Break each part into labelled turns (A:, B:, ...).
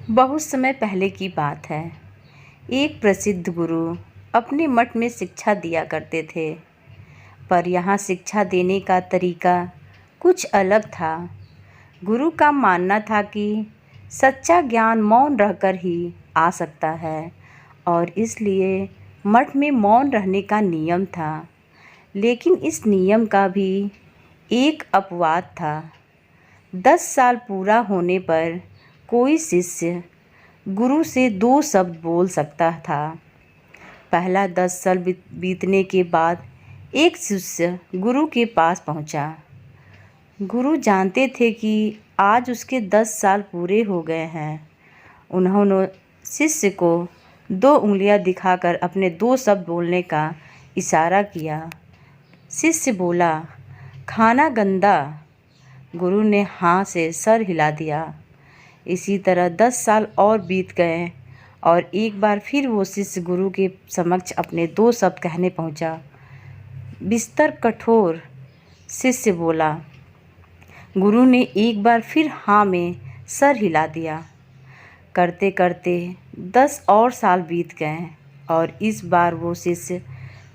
A: बहुत समय पहले की बात है। एक प्रसिद्ध गुरु अपने मठ में शिक्षा दिया करते थे, पर यहाँ शिक्षा देने का तरीका कुछ अलग था। गुरु का मानना था कि सच्चा ज्ञान मौन रहकर ही आ सकता है और इसलिए मठ में मौन रहने का नियम था। लेकिन इस नियम का भी एक अपवाद था। 10 साल पूरा होने पर कोई शिष्य गुरु से 2 शब्द बोल सकता था। पहला 10 साल बीतने के बाद एक शिष्य गुरु के पास पहुंचा। गुरु जानते थे कि आज उसके 10 साल पूरे हो गए हैं। उन्होंने शिष्य को 2 उंगलियां दिखाकर अपने 2 शब्द बोलने का इशारा किया। शिष्य बोला, खाना गंदा। गुरु ने हाँ से सर हिला दिया। इसी तरह 10 साल और बीत गए और एक बार फिर वो शिष्य गुरु के समक्ष अपने 2 शब्द कहने पहुंचा। बिस्तर कठोर। शिष्य बोला। गुरु ने एक बार फिर हाँ में सर हिला दिया। करते करते 10 और साल बीत गए और इस बार वो शिष्य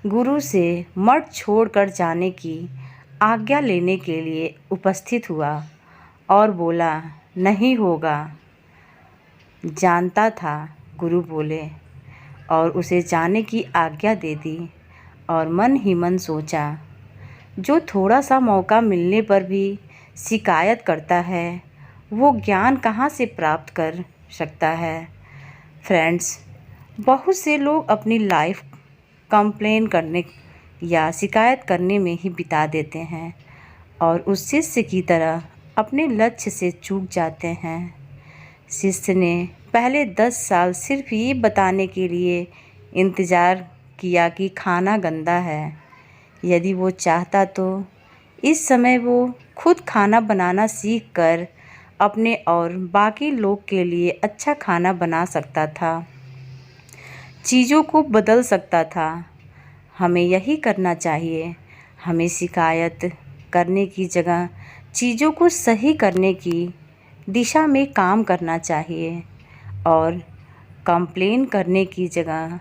A: गुरु से मठ छोड़कर जाने की आज्ञा लेने के लिए उपस्थित हुआ और बोला, नहीं होगा। जानता था, गुरु बोले और उसे जाने की आज्ञा दे दी और मन ही मन सोचा, जो थोड़ा सा मौका मिलने पर भी शिकायत करता है वो ज्ञान कहाँ से प्राप्त कर सकता है। फ्रेंड्स, बहुत से लोग अपनी लाइफ कंप्लेन करने या शिकायत करने में ही बिता देते हैं और उस शिष्य की तरह अपने लक्ष्य से चूक जाते हैं। शिष्य ने पहले 10 साल सिर्फ ये बताने के लिए इंतज़ार किया कि खाना गंदा है। यदि वो चाहता तो इस समय वो खुद खाना बनाना सीख कर अपने और बाकी लोग के लिए अच्छा खाना बना सकता था, चीज़ों को बदल सकता था। हमें यही करना चाहिए। हमें शिकायत करने की जगह चीज़ों को सही करने की दिशा में काम करना चाहिए और कंप्लेन करने की जगह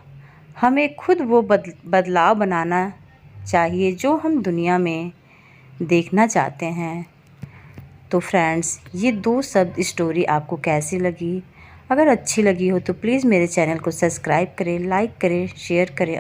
A: हमें खुद वो बदलाव बनाना चाहिए जो हम दुनिया में देखना चाहते हैं। तो फ्रेंड्स, ये 2 शब्द स्टोरी आपको कैसी लगी? अगर अच्छी लगी हो तो प्लीज़ मेरे चैनल को सब्सक्राइब करें, लाइक करें, शेयर करें।